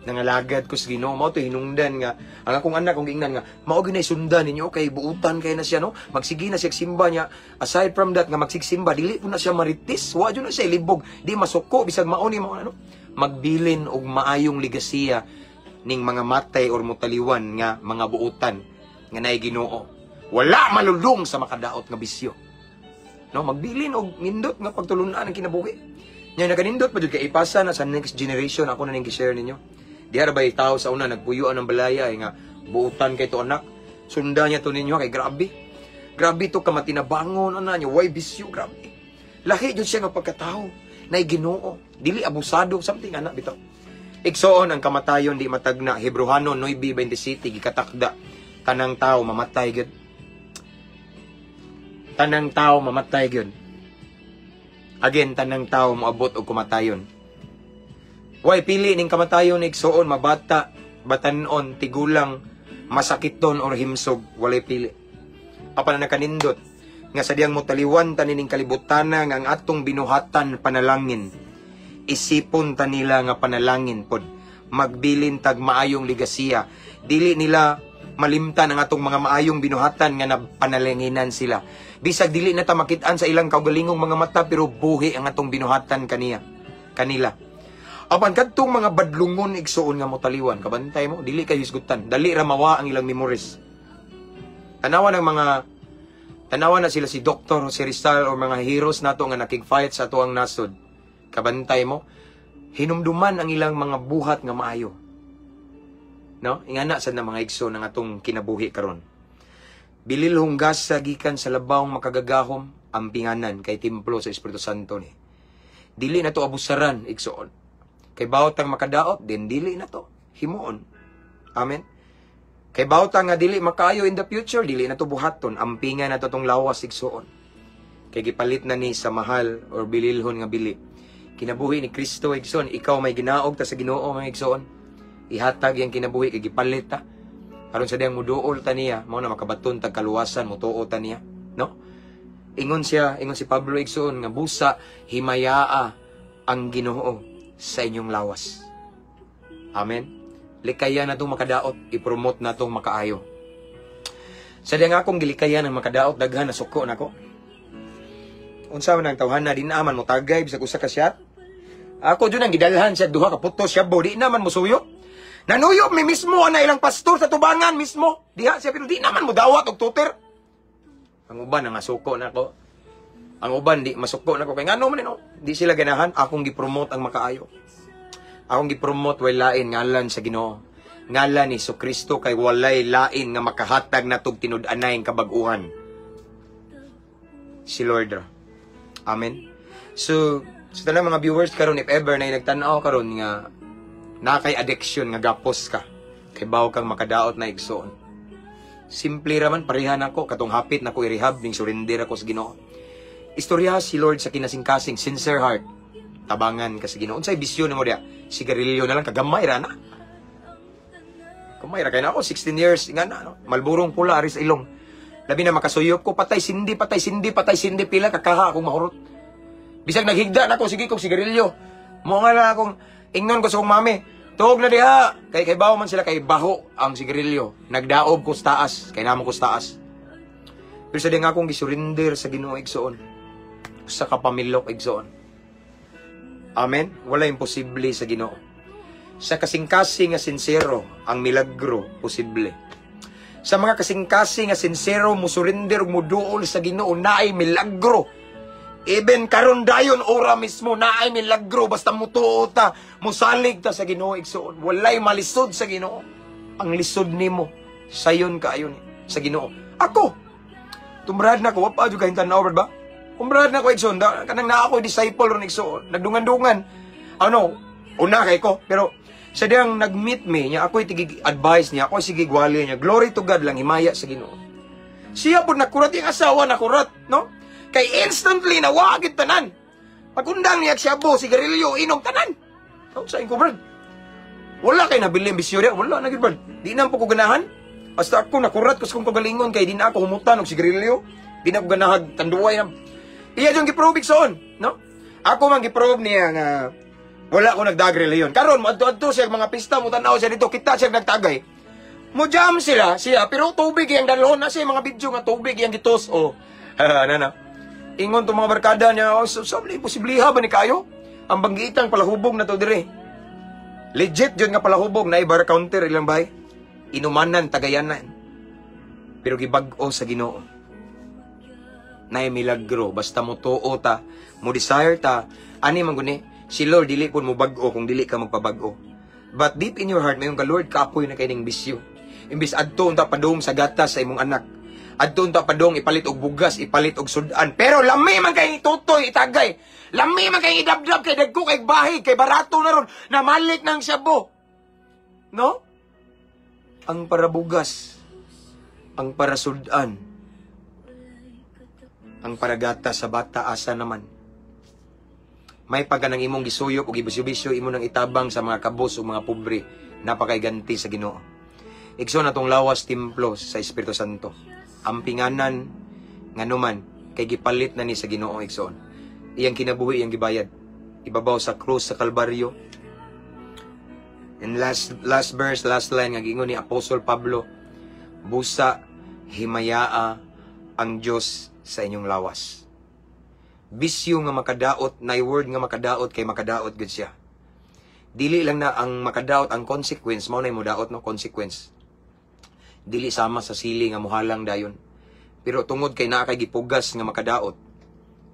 nangalagad ko sa Ginoo, mao to hinungdan nga ang akong anak kung ingnan nga mao ginay sundan ninyo kay buutan kay na siya, no, magsige na siya simba niya. Aside from that nga magsigsimba dili po na siya maritis, wa jud na siya libog, di masuko bisag mao ni ano, magbilin og maayong ligasiya ning mga matay or mutaliwan nga mga buutan nga naay Ginoo, wala malulong sa makadaot nga bisyo, no, magbilin og nindot nga pagtulunan ang kinabuhi nya naganindot pa jud kay ipasa na sa next generation. Ako na ning gi-share ninyo. Diara ba tao sa una nagpuyuan ng balaya nga buutan kay to anak. Sundan niya to ninyo kay grabe. Grabe to kamatinabangon ana niya, way bisyo, grabe. Lahi jud siya nga pagkatao, nay Ginoo, dili abusado something anak bitaw. Igsoon ang kamatayon di matagna. Hebreano 9:27 gikatakda kanang tao mamatay gid. tanang tao mamatay gyud. Again, tanang tao moabot og kumatayon. Way pili ning kamatayon igsuon, mabata, batanon, tigulang, masakiton or himsog, walay pili. Apan na nakanindot nga sadyang motaliwan tanining kalibutan nga ang atong binuhatan panalangin. Isipon ta nila nga panalangin pod, magbilin tag maayong ligasiya. Dili nila malimtan ang atong mga maayong binuhatan nga napanalanginan sila. Bisag dili na ta makitaan sa ilang kaugalingong mga mata, pero buhi ang atong binuhatan kanila. Apan kadtong mga badlungon igsuon nga motaliwan, kabantay mo, dili kayo hisgutan. Dali ra mawa ang ilang memories. Tanawan na sila si Dr. Jose Rizal o mga heroes nato nga nakig-fight sa ato ang nasod. Kabantay mo, hinumduman ang ilang mga buhat nga maayo. No? Ingana sad na mga igsoon ng atong kinabuhi karon. Bilil hunggas sa gikan sa labawng makagagahom ang pinganan kay templo sa Espiritu Santo ni. Dili na to abusaran igsoon. Kay bawat ang makadaot, din dili na to himuon. Amen. Kay bawat nga dili makayo in the future, dili na to buhaton, ampingan na to tong lawas igsoon. Kay gipalit na ni sa mahal or bililhon nga bili. Kinabuhi ni Kristo igsoon, ikaw may ginaog ta sa Ginoo nga igsoon. Ihatag yang kinabuhi kay gipalit ta. Aron sa diyang muduol ta niya, mao na makabaton tag kaluwasan, mutuo ta niya, no? Ingon si Pablo igsoon nga busa himayaa ang Ginoo sa inyong lawas. Amen. Likaya na itong makadaot, ipromote na itong makaayo. Sa diyang akong gilikaya ng makadaot, daghan na suko na ko. Unsa man ang tawhan na, di naman mo tagay, bisag usa ka siya. Ako dyan ang gidalhan siya, duha ka puto siya, di naman mo suyo. Nanuyo mi mismo na ilang pastor sa tubangan mismo. Diha siya, pero di naman mo dawat og tutor. Ang uban, ang asuko na ko. Ang uban, di masuko na ko. Kaya nga naman, di sila ganahan, akong gipromote ang makaayo. Akong gipromote way lain ngalan sa Ginoo. Ngalan ni Kristo kay walay lain nga makahatag natog tinud-anay ang kabag-uhan. Si Lord. Amen. So sa tanang mga viewers karon, if ever na nagtan-aw karon nga na kay addiction nga gapos ka, kay bawo kang makadaot na igsoon. Simple raman, parehan ako katong hapit na ko i-rehab ning surrender ako sa Ginoo. Istorya si Lord sa kinasing-kasing, sincere heart. Tabangan ka sa Ginoo. Unsay bisyon mo dia? Sigarilyo na lang, kagamay ra na. Kamay ra kay na ako 16 years nga na, no? Malburong pula ari sa ilong. Labi na makasuyop ko, patay sindi pila kakaha akong mahurot. Bisag naghigda na ako, sige kong sigarilyo. Mo nga na akong ingnon ko sa kong mami. Tuog na diha. Kay bawo man sila kay baho ang sigarilyo. Nagdaob ko sa taas, kay namo ko sa taas. Pero sa di nga akong gisurrender sa Ginoo igsoon. Sa kapamilok igsoon. Amen? Wala imposible sa Ginoo. Sa kasing-kasing nga sincero, ang milagro posible. Sa mga kasing-kasing nga sincero, mo surrender, mo duol sa Ginoo, naay milagro. Even karon dayon ora mismo naay milagro, basta mutuo ta, musalig ta sa Ginoo igsoon. Walay malisod sa Ginoo. Ang lisod nimo sayon kaayo ni sa Ginoo. Ako tumrad na ko, pa jud kahin tan-aw ba? Umbrad na ko igsoon, kanang naa ako disciple ron igsoon, nagdungan-dungan. Ano, una kay ko, pero sa diyang nag-meet me niya, ako'y tigig-advise niya, ako'y sige gwali niya, glory to God lang, himaya sa Ginoo. Siya po nakurat, yung asawa nakurat, no? Kay instantly, nawagit tanan. Pagundang niya siya po, sigarilyo, inom tanan. So, sa ko, Brad. Wala kayo nabili ang bisyo niya, wala na, Brad. Di na po ko ganahan. Basta ako nakurat, kasi kung kagalingon, kay di na ako humutan ng sigarilyo, di na ako ganahag, tanduway na. Iya yung giprobe iksoon, no? Ako man giprobe niya nga wala ko nagdagreliyon. Karon mo adto siya mga pista mo tan-aw siya dito, kita siya nagtagay. Mo jam siya, pero tubig yang dalhon na siya mga video nga tubig yang gitos o. Nana. Ingon to mga barkada niya, sabli posibliha ba ni kayo? Ang banggitang palahubog na to dire. Legit jud nga palahubog na bar counter ilang bay. Inumanan tagayanan. Pero gibag-o sa Ginoo. Nay milagro basta mo tuo ta, mo desire ta, ani man guni si Lord dili pud mo bag-o kung dili ka magpabag-o. But deep in your heart mayon ka, Lord, kaapoy na kay ning bisyo. Imbis adto unta padung sa gatas sa imong anak, adto unta padung ipalit og bugas, ipalit og sudan, pero lami man kay tutoy itagay, lami man kay idabdab kay dagko kay bahay kay barato na ron na malik nang syabo, no? Ang para bugas, ang para sudan, ang paragata sa bata asa naman. May pagka ng imong gisuyop o gibisyo-bisyo imo nang itabang sa mga kabos o mga pobre, napakay ganti sa Ginoo. Igsoon atong lawas templo sa Espiritu Santo. Ampinganan nganuman kay gipalit na ni sa Ginoo igsoon. Iyang kinabuhi, iyang gibayad. Ibabaw sa krus sa Kalbaryo. And last verse, last line nga giingon ni Apostol Pablo, busa himayaa ang Dios sa inyong lawas. Bisyo nga makadaot, na word nga makadaot kay makadaot gud siya. Dili lang na ang makadaot ang consequence, mao na mo daot no consequence. Dili sama sa sili nga muhalang dayon. Pero tungod kay naa kay gipugas nga makadaot,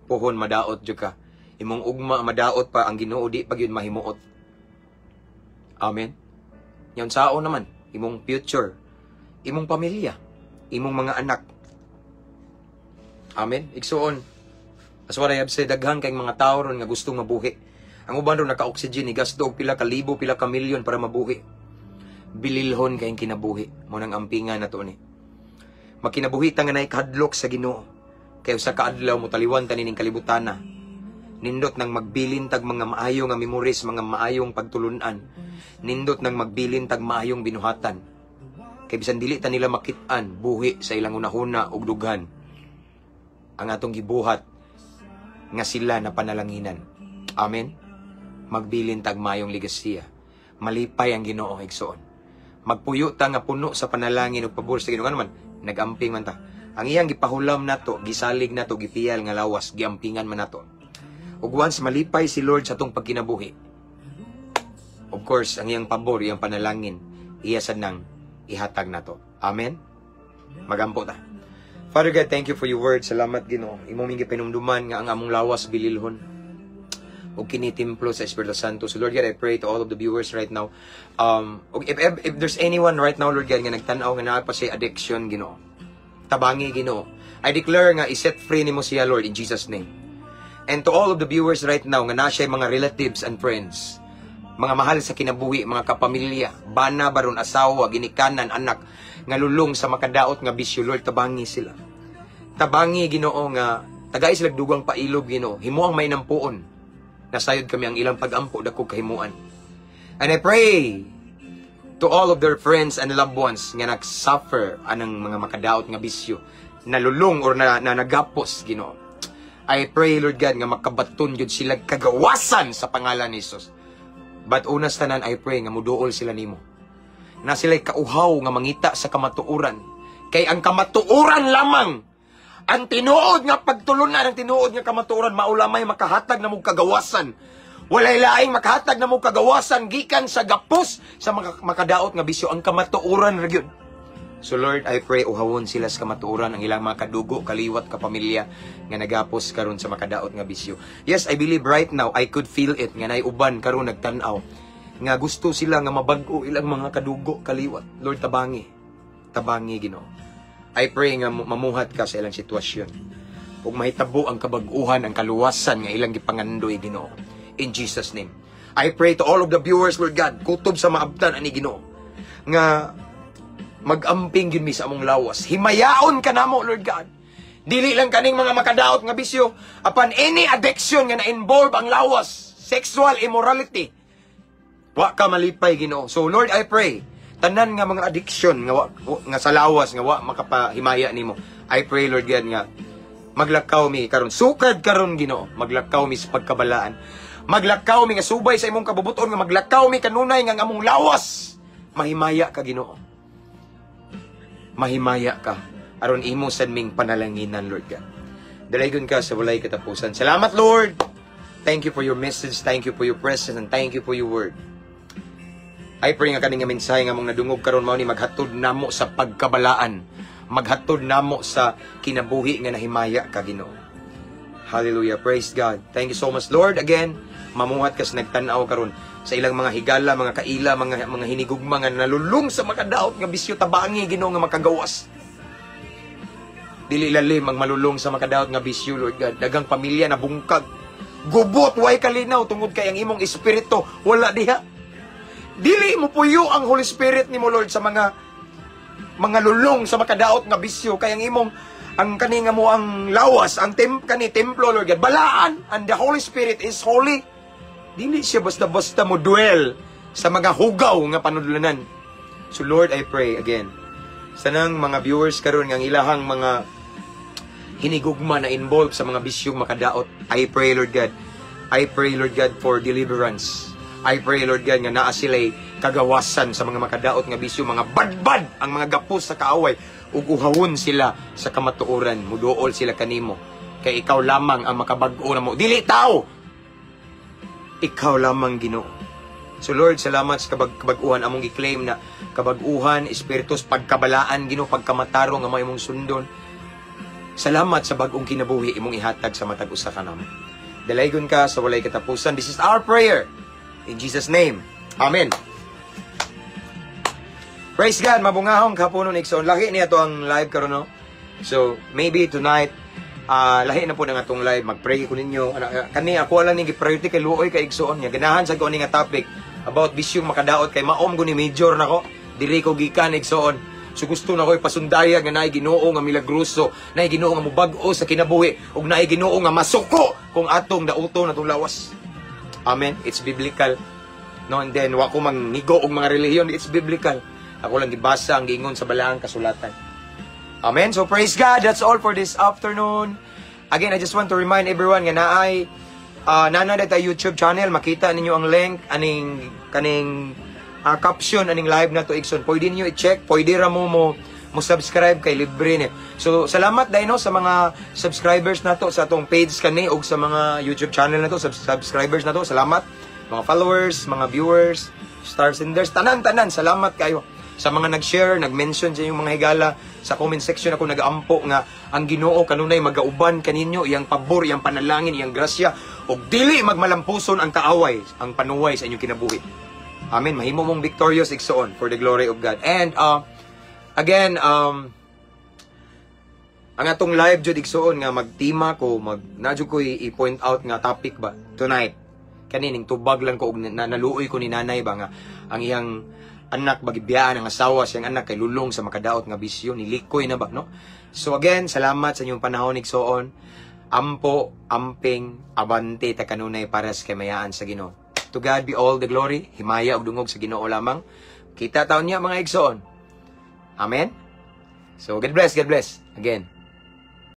pohon madaot jud ka. Imong ugma madaot pa ang Ginoo di pa gyud mahimuot. Amen. Yan sao naman, imong future, imong pamilya, imong mga anak. Amen. Igsuon. As what I have said, daghang kay mga tao ron nga gusto mabuhi. Ang uban ron naka-oxygen, igasto og pila ka libo, pila ka milyon para mabuhi. Bililhon kayong kinabuhi. Mo nang ampingan na to ni. Makinabuhi ta nga nay kahadlok sa Ginoo. Kay usa ka adlaw mo taliwan ta nining kalibutana. Nindot nang magbilin tag mga maayong nga memories, mga maayong pagtulunan. Nindot nang magbilin tag maayong binuhatan. Kay bisan dili ta nila makit-an, buhi sa ilang unahuna ug dughan. Ang atong gibuhat nga sila na panalanginan. Amen. Magbilin tag maayong ligasiya. Malipay ang Ginoo igsoon. Magpuyo ta nga puno sa panalangin ug pabor sa Ginoo naman. Nagamping man ta. Ang iyang gipahulam nato, gisalig nato, gipiyal nga lawas, giampingan man nato. Ug once malipay si Lord sa atong pagkinabuhi. Of course, ang iyang pabor, iyang panalangin, iya sad nang ihatag nato. Amen. Magampo ta. Father God, thank you for your word. Salamat Ginoo. Imong mingi pinumduman nga ang among lawas bililhon o kinitimplo sa Espiritu Santo. So Lord God, I pray to all of the viewers right now. If there's anyone right now, Lord God, nga nagtanaw nga naa pa siya addiction, Ginoo. Tabangi, Ginoo. I declare nga i-set free nimo siya, Lord, in Jesus' name. And to all of the viewers right now, nga na siya mga relatives and friends, mga mahal sa kinabuhi, mga kapamilya, bana, baron, asawa, ginikanan, anak, nga lulong sa makadaot nga bisyo, Lord, tabangi sila. Tabangi, Ginoo, nga tagay sila dugang pailog, Ginoo. Himuang may nampuon. Nasayod kami ang ilang pag-ampo, dako kahimuan. And I pray to all of their friends and loved ones nga nagsuffer anang mga makadaot nga bisyo, nalulong or na nagapos, Ginoo. I pray, Lord God, nga makabaton yun sila kagawasan sa pangalan ni Jesus. But unas tanan, I pray nga muduol sila nimo. Na sila'y kauhaw nga mangita sa kamatuuran. Kay ang kamatuuran lamang, ang tinuod nga pagtulunan, ang tinuod nga kamatuuran, maulamay makahatag na mong kagawasan. Walay laing makahatag na mong kagawasan, gikan sa gapos sa makadaot nga bisyo, ang kamatuuran ra gyud. So Lord, I pray uhawon sila sa kamatuuran, ang ilang mga kadugo, kaliwat, kapamilya, nga nagapos karon sa makadaot nga bisyo. Yes, I believe right now, I could feel it, nga naiuban karon nagtanaw, nga gusto sila nga mabag-o ilang mga kadugo, kaliwat. Lord, tabangi. Tabangi, Ginoo. I pray nga mamuhat ka sa ilang sitwasyon. Ug mahitabo ang kabag-uhan, ang kaluwasan nga ilang gipangandoy, Ginoo. In Jesus' name. I pray to all of the viewers, Lord God, kutob sa maabtan ani Ginoo, nga mag-amping yun mi sa among lawas. Himayaon ka namo, Lord God. Dili lang kaning mga makadaot nga bisyo, apan any addiction nga na-involve ang lawas, sexual immorality, wa ka malipay, Ginoo. So Lord, I pray, tanan nga mga addiction nga sa lawas nga wa makapahimaya nimo. I pray, Lord God, nga maglakaw mi karon, sukad karon, Ginoo. Maglakaw mi sa pagkabalaan. Maglakaw mi nga subay sa imong kabubuton, nga maglakaw mi kanunay nga among lawas. Mahimaya ka, Ginoo. Mahimaya ka aron imo sad ming panalanginan, Lord God. Dalagon ka sa walay katapusan. Salamat, Lord. Thank you for your message, thank you for your presence, and thank you for your word. I pray nga kaning nga mensahe nga mong nadungog karon mao ni maghatod namo sa pagkabalaan, maghatod namo sa kinabuhi nga nahimaya ka, Ginoo. Hallelujah, praise God. Thank you so much, Lord. Again, mamuhat ka sa nagtan-aw karon sa ilang mga higala, mga kaila, mga hinigugma nga nalulung sa makadaot nga bisyo, tabangi, Ginoo, nga makagawas. Dili lalim ang malulung sa makadaot nga bisyo, Lord God. Dagang pamilya na bungkag, gubot, way kalinaw tungod kay ang imong espiritu wala diha. Dili mo puyo ang Holy Spirit nimo, Lord, sa mga lulong sa makadaot nga bisyo, kay ang ang kani nga mo ang lawas, ang kani templo, Lord God, balaan, and the Holy Spirit is holy. Dili siya basta-basta mo dwell sa mga hugaw nga panudlanan. So Lord, I pray again, sanang mga viewers karon nga ilahang mga hinigugma na involved sa mga bisyong makadaot. I pray, Lord God. I pray, Lord God, for deliverance. I pray, Lord God, nga naa sila'y kagawasan sa mga makadaot nga bisyo, mga badbad ang mga gapos sa kaaway, ug uhawon sila sa kamatuoran, muduol sila kanimo. Kay ikaw lamang ang makabag-o na mo. Dili tao! Ikaw lamang, Ginoo. So Lord, salamat sa kabag-uhan among i-claim na kabag-uhan, espiritus, pagkabalaan, Ginoo, pagkamataro nga may imong sundon. Salamat sa bagong kinabuhi imong ihatag sa matag usa ka namo. Dalaygon ka sa walay katapusan. This is our prayer. In Jesus' name. Amen. Praise God. Mabungahong kapunon igsoon. Lahi niya to ang live karon no. So, maybe tonight, lahi na po na nga itong live. Mag-pray ko ninyo. Kani ako lang ni priority kay luoy kay igsoon niya. Ganahan sa ko ni nga topic about bisyong makadaot kay maom ko ni major nako. Dili ko gikan igsoon. So gusto na ko ipasundaya nga naay Ginoo nga milagroso, naay Ginoo nga mubag-o sa kinabuhi, ug naay Ginoo nga masuko kung atong dauto natong lawas. Amen. It's biblical. No, and then wa ko mangigo og mga relihiyon, it's biblical. Ako lang gibasa ang giingon sa balaang kasulatan. Amen. So praise God. That's all for this afternoon. Again, I just want to remind everyone nga naay nanay ta YouTube channel, makita ninyo ang link kaning caption aning live na to igsoon. Pwede niyo i-check, pwede ra mo subscribe kay libre ni. So salamat dai no sa mga subscribers nato sa atong page kani ug sa mga YouTube channel nato, subscribers nato. Salamat mga followers, mga viewers, stars and senders, tanan-tanan. Salamat kayo sa mga nag-share, nag-mention sa inyong mga higala sa comment section. Ako nag-aampo nga ang Ginoo kanunay magauban kaninyo iyang pabor, iyang panalangin, iyang grasya ug dili magmalampuson ang kaaway, ang panuway sa inyong kinabuhi. Amen. Mahimo mong victorious igsoon for the glory of God. And again, ang atong live jud igsoon nga magtima ko, nadyo ko i-point out nga topic ba tonight. Kanining tubag lang ko og naluoy ko ni nanay ba nga ang iyang anak bagibiyaan ang asawa siyang anak kay lulong sa makadaot nga bisyo ni likoy na ba no. So again, salamat sa inyong panahon igsoon. Ampo, amping, abante ta kanunay para sa kamayaan sa Ginoo. To God be all the glory, himaya ug dungog sa Ginoo lamang. Kita taon niya mga igsoon. Amen. So God bless again.